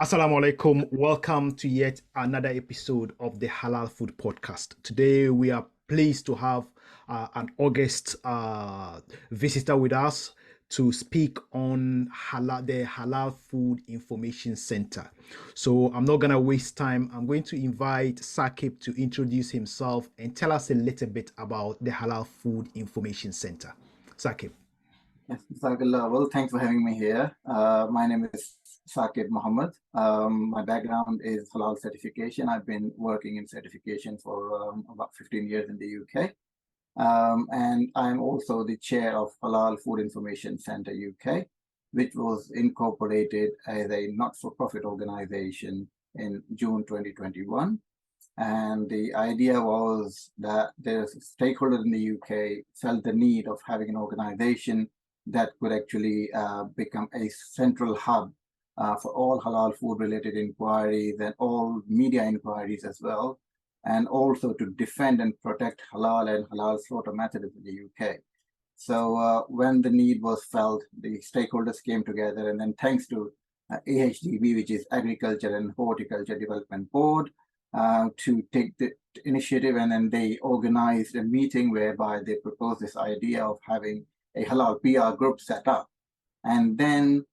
Assalamu alaikum. Welcome to yet another episode of the Halal Food Podcast. Today we are pleased to have an August visitor with us to speak on the Halal Food Information Centre. So I'm not going to waste time. I'm going to invite Saqib to introduce himself and tell us a little bit about the Halal Food Information Centre. Saqib. Yes, Jazakallah. Well, thanks for having me here. My name is Saqib Mohammed. My background is halal certification. I've been working in certification for about 15 years in the UK. And I'm also the chair of Halal Food Information Centre UK, which was incorporated as a not-for-profit organization in June 2021. And the idea was that the stakeholders in the UK felt the need of having an organization that could actually become a central hub for all halal food related inquiries and all media inquiries as well, and also to defend and protect halal and halal slaughter methods in the UK. So when the need was felt, the stakeholders came together, and then thanks to AHDB, which is Agriculture and Horticulture Development Board, to take the initiative, and then they organized a meeting whereby they proposed this idea of having a halal PR group set up, and then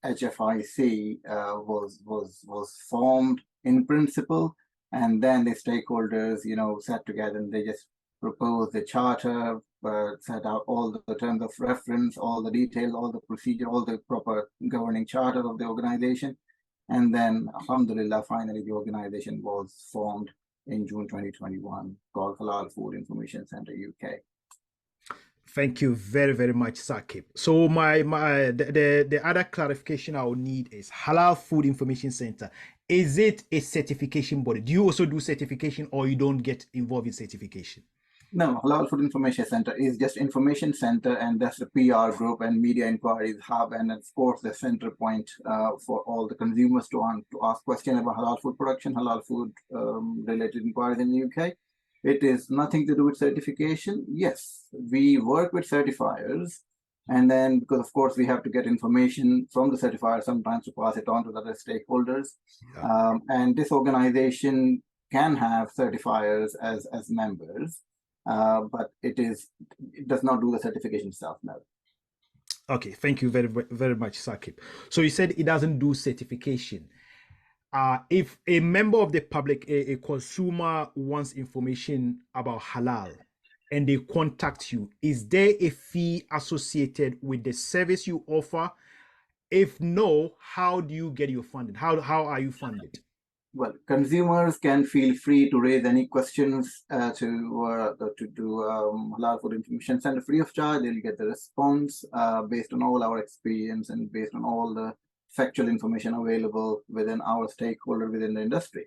HFIC was formed in principle, and then the stakeholders, sat together and they just proposed the charter, set out all the terms of reference, all the details, all the procedure, all the proper governing charter of the organization, and then, alhamdulillah, finally the organization was formed in June 2021, called Halal Food Information Centre UK. Thank you very, very much, Saqib. So the other clarification I will need is Halal Food Information Center. Is it a certification body? Do you also do certification, or you don't get involved in certification? No, Halal Food Information Center is just information center, and that's the PR group and media inquiries hub, and of course the center point for all the consumers to ask questions about halal food production, halal food related inquiries in the UK. It is nothing to do with certification. Yes, we work with certifiers, and then because of course we have to get information from the certifier sometimes to pass it on to the other stakeholders. Yeah. And this organization can have certifiers as members, but it does not do the certification itself now. Okay, thank you very, very much, Saqib. So you said it doesn't do certification. If a member of the public, a consumer wants information about halal and they contact you, is there a fee associated with the service you offer? If no, how do you get your funding? How are you funded? Well, consumers can feel free to raise any questions to Halal Food Information Center free of charge. They'll get the response based on all our experience and based on all the factual information available within our stakeholder within the industry.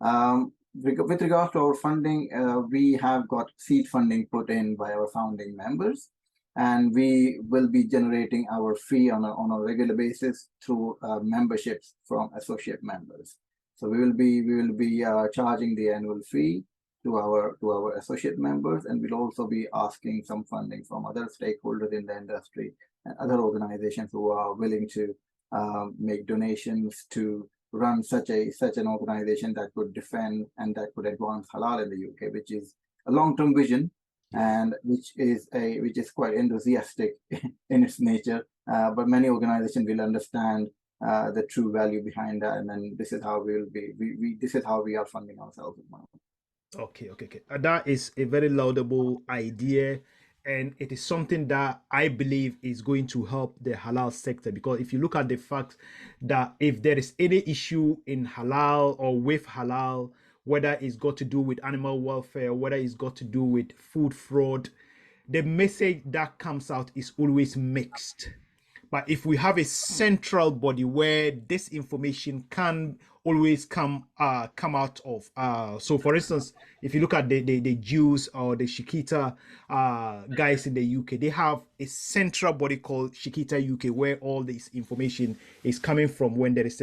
With regard to our funding, we have got seed funding put in by our founding members, and we will be generating our fee on a regular basis through memberships from associate members. So we will be charging the annual fee to our associate members, and we'll also be asking some funding from other stakeholders in the industry and other organizations who are willing to make donations to run such an organization that could defend and that could advance halal in the UK, which is a long-term vision, and which is quite enthusiastic in its nature. But many organizations will understand the true value behind that, and then this is how this is how we are funding ourselves at the moment. Okay. That is a very laudable idea, and it is something that I believe is going to help the halal sector, because if you look at the fact that if there is any issue in halal or with halal, whether it's got to do with animal welfare, whether it's got to do with food fraud, the message that comes out is always mixed. But if we have a central body where this information can always come out of, so for instance, if you look at the Jews or the Shikita guys in the UK, they have a central body called Shikita UK, where all this information is coming from when there's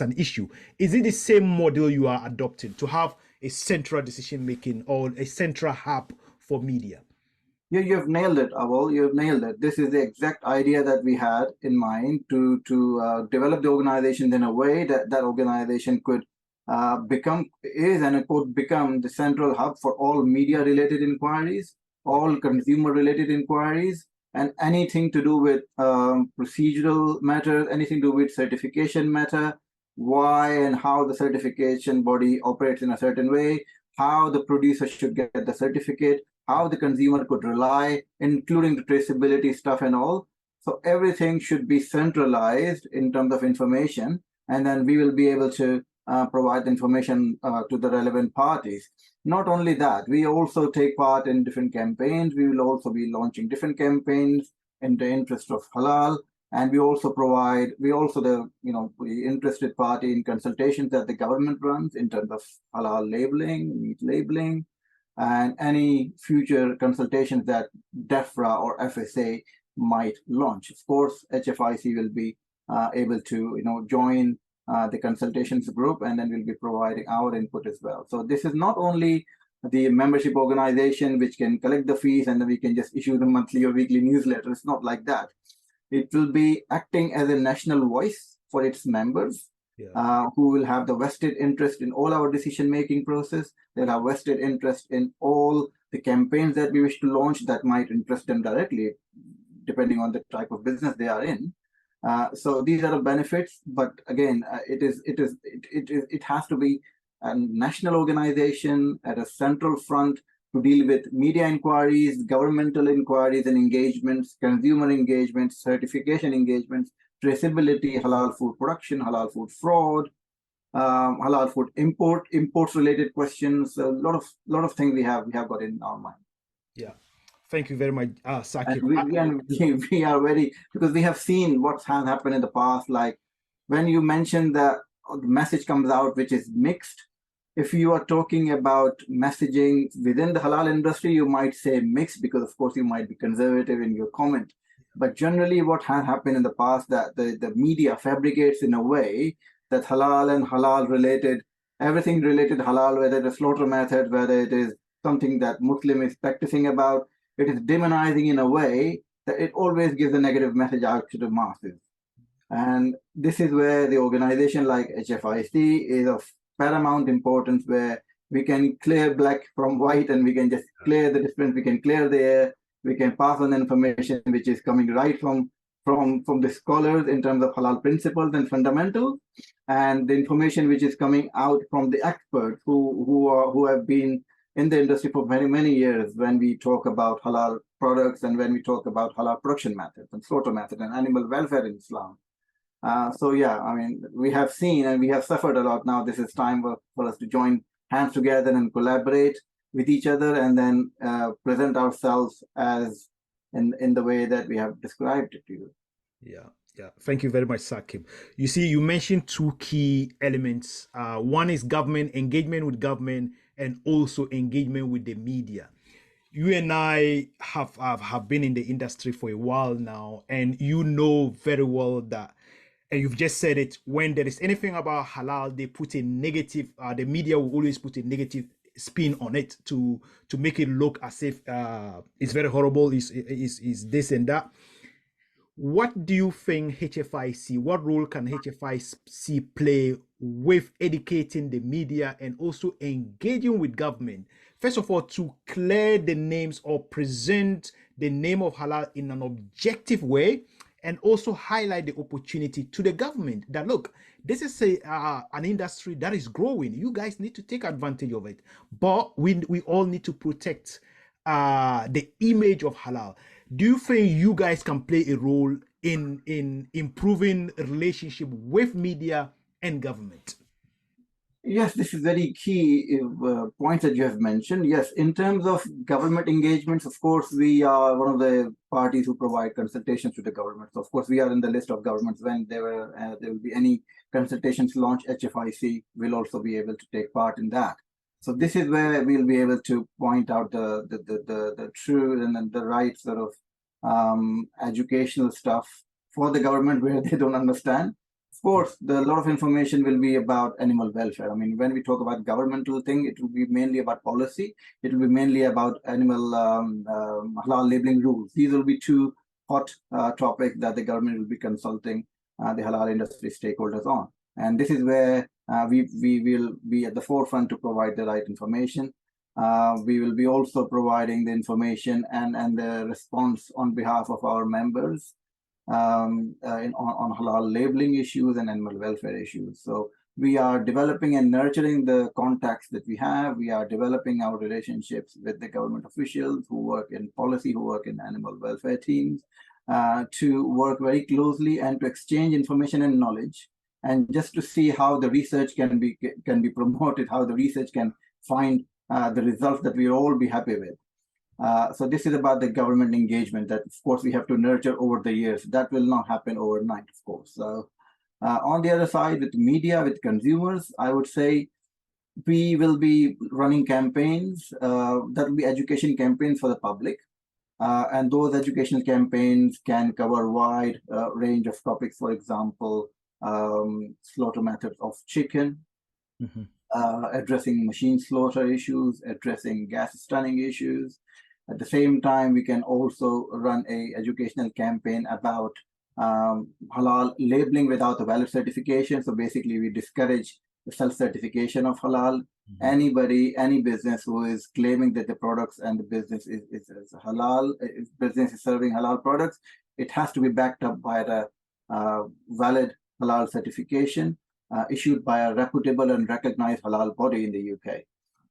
an issue. Is it the same model you are adopting, to have a central decision making or a central hub for media? You've nailed it, Awal. You've nailed it. This is the exact idea that we had in mind to develop the organization in a way that that organization could and it could become the central hub for all media-related inquiries, all consumer-related inquiries, and anything to do with procedural matters, anything to do with certification matter, why and how the certification body operates in a certain way, how the producer should get the certificate, how the consumer could rely, including the traceability stuff and all. So everything should be centralized in terms of information, and then we will be able to provide information to the relevant parties. Not only that, we also take part in different campaigns. We will also be launching different campaigns in the interest of halal, and we also the interested party in consultations that the government runs in terms of halal labeling, meat labeling, and any future consultations that DEFRA or FSA might launch. Of course, HFIC will be able to join the consultations group, and then we'll be providing our input as well. So this is not only the membership organization which can collect the fees and then we can just issue the monthly or weekly newsletter. It's not like that. It will be acting as a national voice for its members, who will have the vested interest in all our decision-making process. They'll have vested interest in all the campaigns that we wish to launch that might interest them directly, depending on the type of business they are in. So these are the benefits, but again, it has to be a national organization at a central front to deal with media inquiries, governmental inquiries and engagements, consumer engagements, certification engagements, traceability, halal food production, halal food fraud, halal food imports related questions. A lot of things we have got in our mind. Yeah. Thank you very much, Saqib. And we are very, because we have seen what has happened in the past. Like when you mention that the message comes out which is mixed, if you are talking about messaging within the halal industry, you might say mixed because, of course, you might be conservative in your comment. But generally, what has happened in the past that the media fabricates in a way that halal and halal related, everything related halal, whether it is slaughter method, whether it is something that Muslim is practicing about, it is demonizing in a way that it always gives a negative message out to the masses. And this is where the organization like HFIC is of paramount importance, where we can clear black from white and we can just clear the difference, we can clear the air, we can pass on information which is coming right from the scholars in terms of halal principles and fundamentals, and the information which is coming out from the experts who have been in the industry for many, many years when we talk about halal products and when we talk about halal production methods and slaughter method and animal welfare in Islam. So yeah, I mean, we have seen and we have suffered a lot now. This is time for us to join hands together and collaborate with each other and then present ourselves as in the way that we have described it to you. Yeah. Thank you very much, Saqib. You see, you mentioned two key elements. One is government, engagement with government, and also engagement with the media. You and I have been in the industry for a while now, and you know very well that, and you've just said it, when there is anything about halal, they put a negative, the media will always put a negative spin on it to make it look as if it's very horrible, is this and that. What do you think HFIC, what role can HFIC play with educating the media and also engaging with government? First of all, to clear the names or present the name of halal in an objective way, and also highlight the opportunity to the government that, look, this is an industry that is growing. You guys need to take advantage of it. But we all need to protect the image of halal. Do you think you guys can play a role in improving relationship with media and government? Yes, this is very key point that you have mentioned. Yes, in terms of government engagements, of course, we are one of the parties who provide consultations to the government. So of course, we are in the list of governments. When there will be any consultations launched, HFIC will also be able to take part in that. So this is where we'll be able to point out the true and then the right sort of educational stuff for the government where they don't understand. Of course, a lot of information will be about animal welfare. I mean, when we talk about governmental thing, it will be mainly about policy. It will be mainly about animal halal labeling rules. These will be two hot topics that the government will be consulting the halal industry stakeholders on. And this is where we will be at the forefront to provide the right information. We will be also providing the information and the response on behalf of our members on halal labeling issues and animal welfare issues. So we are developing and nurturing the contacts that we have. We are developing our relationships with the government officials who work in policy, who work in animal welfare teams, to work very closely and to exchange information and knowledge, and just to see how the research can be promoted, how the research can find the results that we'll all be happy with. So this is about the government engagement that, of course, we have to nurture over the years. That will not happen overnight, of course. So on the other side, with media, with consumers, I would say we will be running campaigns that will be education campaigns for the public. And those educational campaigns can cover a wide range of topics, for example, slaughter methods of chicken, addressing machine slaughter issues, addressing gas stunning issues. At the same time, we can also run a educational campaign about halal labeling without a valid certification. So basically, we discourage the self-certification of halal. Anybody, any business who is claiming that the products and the business is halal, business is serving halal products, it has to be backed up by the valid halal certification issued by a reputable and recognized halal body in the UK.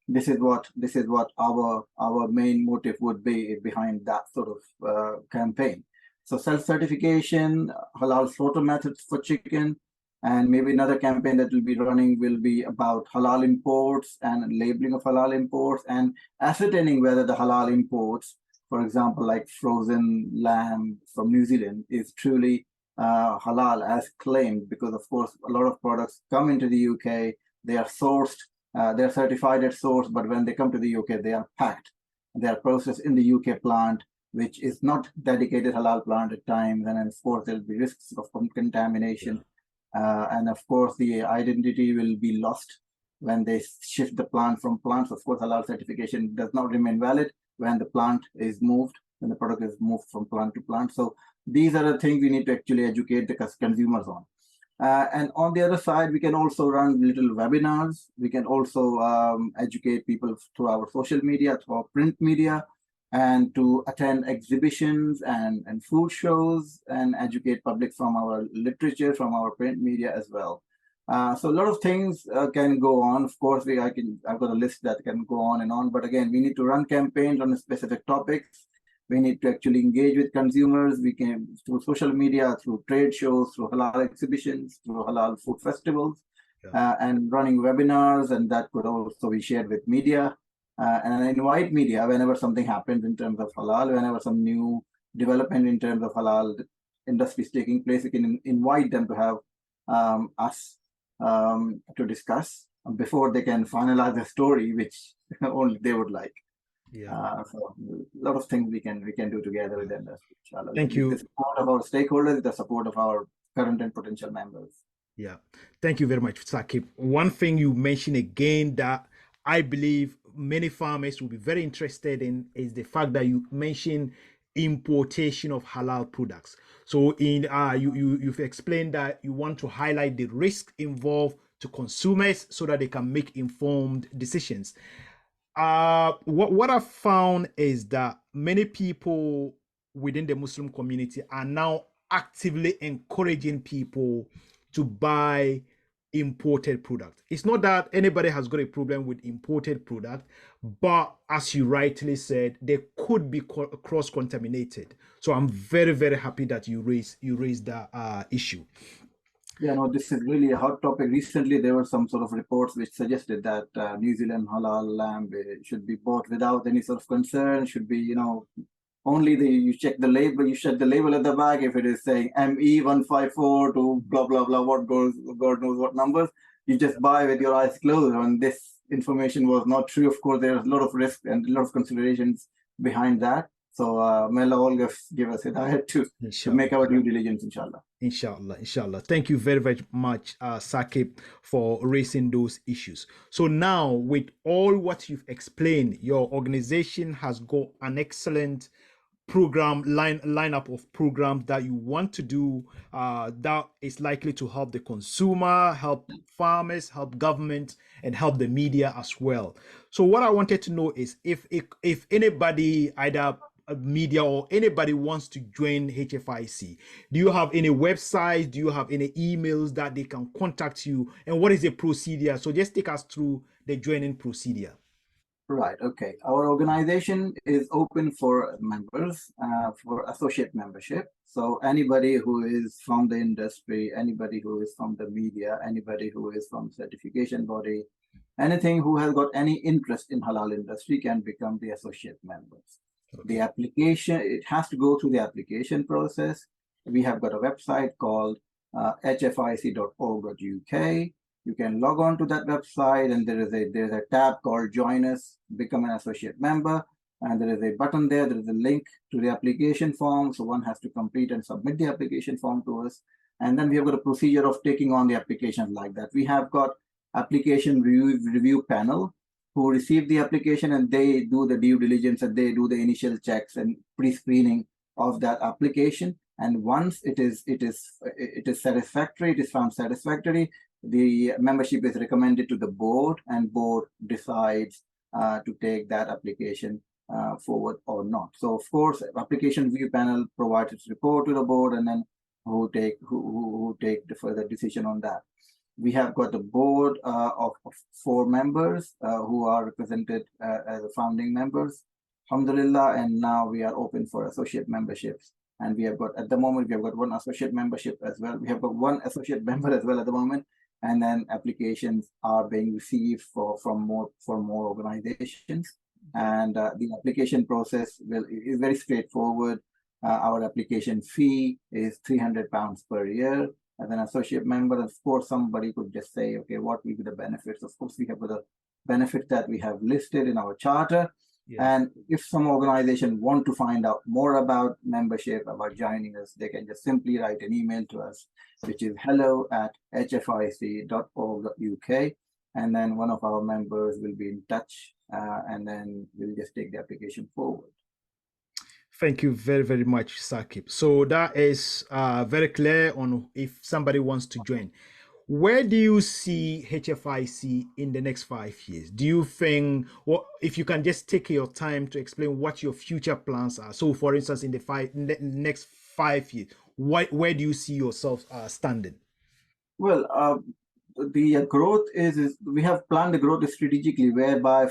This is what our main motive would be behind that sort of campaign. So self-certification, halal slaughter methods for chicken, and maybe another campaign that will be running will be about halal imports and labeling of halal imports and ascertaining whether the halal imports, for example, like frozen lamb from New Zealand, is truly halal as claimed, because of course a lot of products come into the UK, they are sourced, they're certified at source, but when they come to the UK, they are packed, they are processed in the UK plant, which is not dedicated halal plant at times, and of course there'll be risks of contamination. And of course, the identity will be lost when they shift the plant from plants. Of course, halal certification does not remain valid when the plant is moved, when the product is moved from plant to plant. So these are the things we need to actually educate the consumers on. And on the other side, we can also run little webinars. We can also educate people through our social media, through our print media, and to attend exhibitions and food shows and educate public from our literature, from our print media as well. So a lot of things can go on. Of course, I've got a list that can go on and on. But again, we need to run campaigns on specific topics. We need to actually engage with consumers. We can through social media, through trade shows, through halal exhibitions, through halal food festivals, and running webinars, and that could also be shared with media. And I invite media whenever something happens in terms of halal, whenever some new development in terms of halal industry is taking place, we can invite them to have us to discuss before they can finalize the story, which only they would like. So a lot of things we can do together with the industry. Inshallah. Thank you. With the support of our stakeholders, the support of our current and potential members. Yeah, thank you very much, Saqib. One thing you mentioned again that I believe many farmers will be very interested in is the fact that you mentioned importation of halal products. So in you've explained that you want to highlight the risk involved to consumers so that they can make informed decisions. What I've found is that many people within the Muslim community are now actively encouraging people to buy imported product. It's not that anybody has got a problem with imported product, but as you rightly said, they could be cross-contaminated. So I'm very, very happy that you raised that issue. Yeah, no, this is really a hot topic. Recently, there were some sort of reports which suggested that New Zealand halal lamb should be bought without any sort of concern. Should be, only you check the label, you check the label at the back. If it is saying ME154 to blah blah blah, God knows what numbers, you just buy with your eyes closed. And this information was not true. Of course, there's a lot of risk and a lot of considerations behind that. So may Allah all give us hidayat to make our due diligence, inshallah. Inshallah. Thank you very, very much, Saqib, for raising those issues. So now, with all what you've explained, your organization has got an excellent lineup of programs that you want to do that is likely to help the consumer, help farmers, help government, and help the media as well. So what I wanted to know is if anybody, either media or anybody, wants to join HFIC, do you have any websites, do you have any emails that they can contact you, and what is the procedure? So just take us through the joining procedure. Right. Okay. Our organization is open for members, for associate membership. So anybody who is from the industry, anybody who is from the media, anybody who is from certification body, anything who has got any interest in halal industry can become the associate members. Okay. The application, it has to go through the application process. We have got a website called hfic.org.uk. You can log on to that website, and there is a tab called Join Us, Become an Associate Member, and there is a button there. There is a link to the application form, so one has to complete and submit the application form to us. And then we have got a procedure of taking on the application like that. We have got application review panel who receive the application, and they do the due diligence, and they do the initial checks and pre-screening of that application. And once it is satisfactory, it is found satisfactory, the membership is recommended to the board, and board decides to take that application forward or not. So of course, application review panel provides its report to the board, and then who take the further decision on that. We have got a board of 4 members who are represented as founding members, alhamdulillah, and now we are open for associate memberships. And we have got, at the moment, we have got 1 associate membership as well. We have got 1 associate member as well at the moment. And then applications are being received from more organizations. And the application process is very straightforward. Our application fee is £300 per year. As an associate member, of course, somebody could just say, okay, what will be the benefits? Of course, we have the benefits that we have listed in our charter. Yes. And if some organization want to find out more about membership, about joining us, they can just simply write an email to us, which is hello@hfic.org.uk. And then one of our members will be in touch, and then we'll just take the application forward. Thank you very, very much, Saqib. So that is very clear on if somebody wants to join. Where do you see HFIC in the next 5 years? Do you think, if you can just take your time to explain what your future plans are? So, for instance, in the next 5 years, where do you see yourself standing? Well, the growth is we have planned the growth strategically, whereby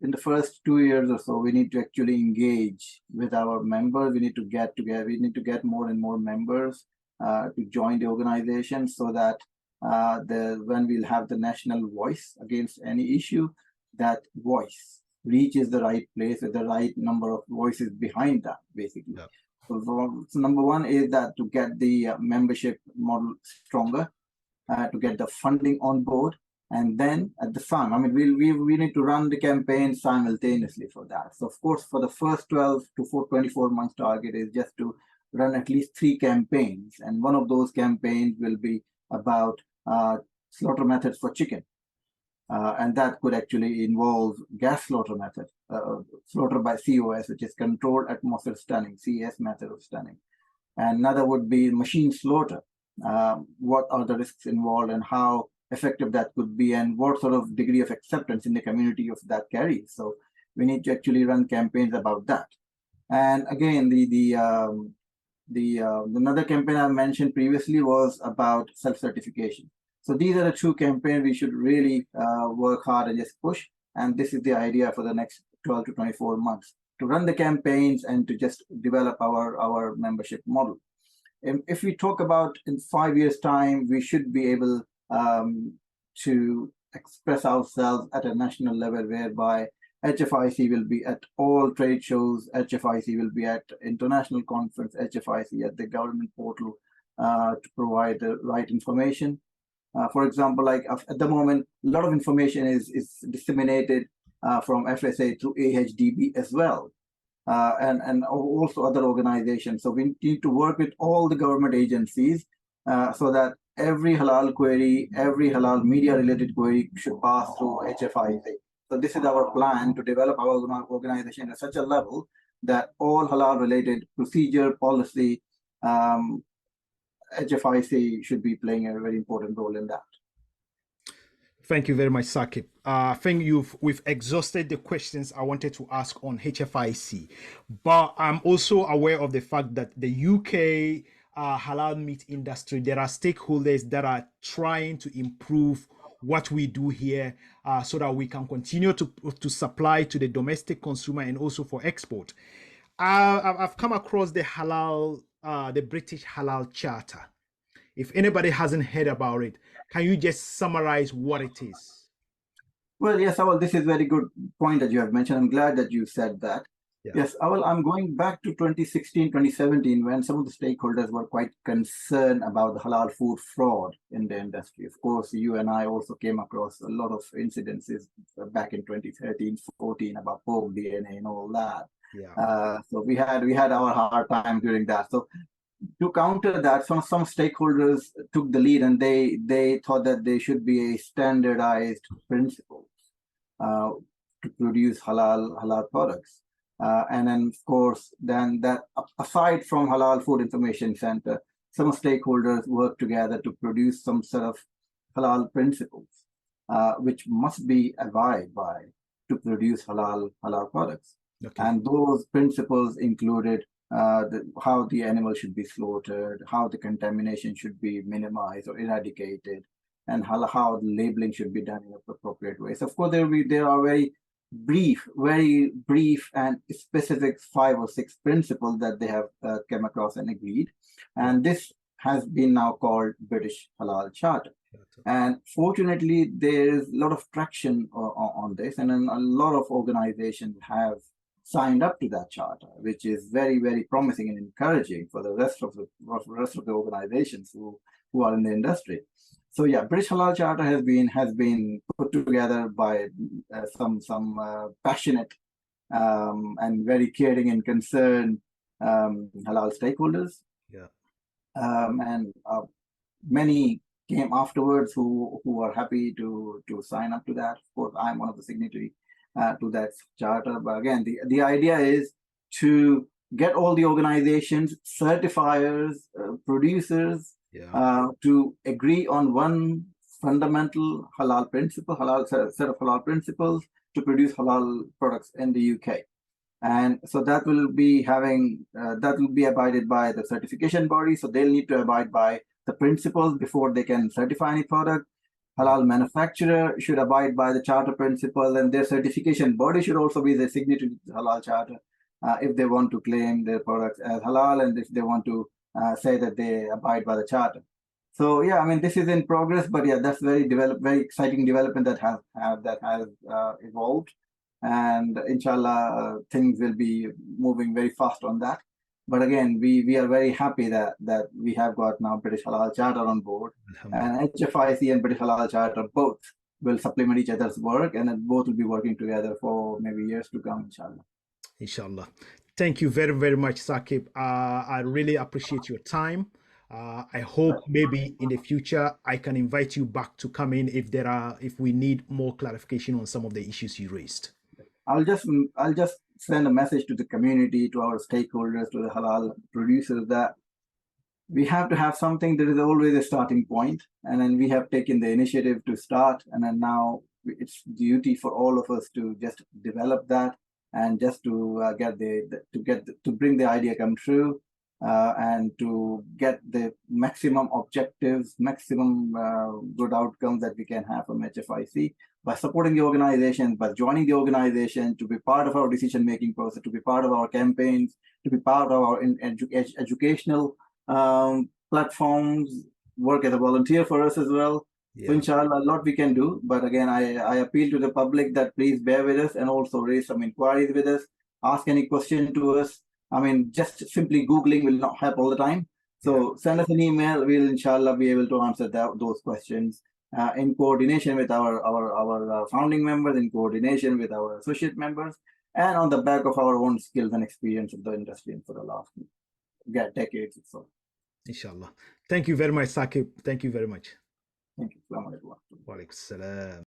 in the first 2 years or so, we need to actually engage with our members. We need to get together. We need to get more and more members to join the organization, so that when we'll have the national voice against any issue, that voice reaches the right place with the right number of voices behind that, basically. Yeah. So number 1 is that to get the membership model stronger, to get the funding on board, and then at the time, I mean, we need to run the campaign simultaneously for that. So of course, for the first 12 to 24 months target is just to run at least 3 campaigns, and one of those campaigns will be about slaughter methods for chicken, and that could actually involve gas slaughter method, slaughter by COS, which is controlled atmosphere stunning, CAS method of stunning. And another would be machine slaughter. What are the risks involved, and how effective that could be, and what sort of degree of acceptance in the community of that carries. So we need to actually run campaigns about that. And again, another campaign I mentioned previously was about self-certification. So these are the 2 campaigns we should really work hard and just push. And this is the idea for the next 12 to 24 months, to run the campaigns and to just develop our membership model. If we talk about in 5 years' time, we should be able to express ourselves at a national level, whereby HFIC will be at all trade shows, HFIC will be at international conference, HFIC at the government portal to provide the right information. For example, like at the moment, a lot of information is disseminated from FSA through AHDB as well. and also other organizations. So we need to work with all the government agencies so that every halal query, every halal media related query should pass through HFIC. So this is our plan to develop our organization at such a level that all halal related procedure, policy, HFIC should be playing a very important role in that. Thank you very much, Saqib. I think we've exhausted the questions I wanted to ask on HFIC, but I'm also aware of the fact that the UK halal meat industry, there are stakeholders that are trying to improve what we do here so that we can continue to supply to the domestic consumer and also for export. I've come across the British Halal Charter. If anybody hasn't heard about it, can you just summarize what it is? Well, yes, Awal, this is a very good point that you have mentioned. I'm glad that you said that. Yeah. Yes, Awal, I'm going back to 2016, 2017, when some of the stakeholders were quite concerned about the halal food fraud in the industry. Of course, you and I also came across a lot of incidences back in 2013, 14 about pork DNA and all that. Yeah. So we had our hard time during that. So to counter that, some stakeholders took the lead, and they thought that there should be a standardized principles to produce halal products. And then, of course, then that aside from Halal Food Information Centre, some stakeholders work together to produce some sort of halal principles, which must be abided by to produce halal products. Okay. And those principles included how the animal should be slaughtered, how the contamination should be minimized or eradicated, and how the labeling should be done in an appropriate way. So of course, there are very brief and specific 5 or 6 principles that they have come across and agreed. And this has been now called British Halal Charter. And fortunately, there is a lot of traction on this, and then a lot of organizations have signed up to that charter, which is very, very promising and encouraging for the rest of the organizations who are in the industry. So yeah, British Halal Charter has been put together by some passionate and very caring and concerned halal stakeholders. Yeah. And many came afterwards who are happy to sign up to that. Of course, I'm one of the signatories to that charter. But again, the idea is to get all the organizations, certifiers, producers, to agree on one fundamental halal principle, set of halal principles to produce halal products in the UK. And so that will be abided by the certification body. So they'll need to abide by the principles before they can certify any product. Halal manufacturer should abide by the charter principle, and their certification body should also be the signatory to the halal charter if they want to claim their products as halal, and if they want to say that they abide by the charter. So yeah, I mean, this is in progress, but yeah, that's very exciting development that has evolved, and inshallah things will be moving very fast on that. But again, we are very happy that we have got now British Halal Charter on board, and HFIC and British Halal Charter both will supplement each other's work, and both will be working together for maybe years to come, inshallah. Inshallah. Thank you very, very much, Saqib. I really appreciate your time. I hope maybe in the future I can invite you back to come in if we need more clarification on some of the issues you raised. I'll just send a message to the community, to our stakeholders, to the halal producers, that we have to have something. There is always a starting point, and then we have taken the initiative to start, and then now it's duty for all of us to just develop that and just to bring the idea come true, and to get the maximum objectives, maximum good outcomes that we can have from HFIC by supporting the organization, by joining the organization, to be part of our decision-making process, to be part of our campaigns, to be part of our educational platforms, work as a volunteer for us as well. Yeah. So inshallah, a lot we can do. But again, I appeal to the public that please bear with us and also raise some inquiries with us, ask any question to us. I mean, just simply Googling will not help all the time. So send us an email. We'll inshallah be able to answer those questions in coordination with our founding members, in coordination with our associate members. and on the back of our own skills and experience of the industry for the last decades or so. Inshallah. Thank you very much, Saqib. Thank you very much. Thank you. Assalamu alaikum. Wa alaikum salam.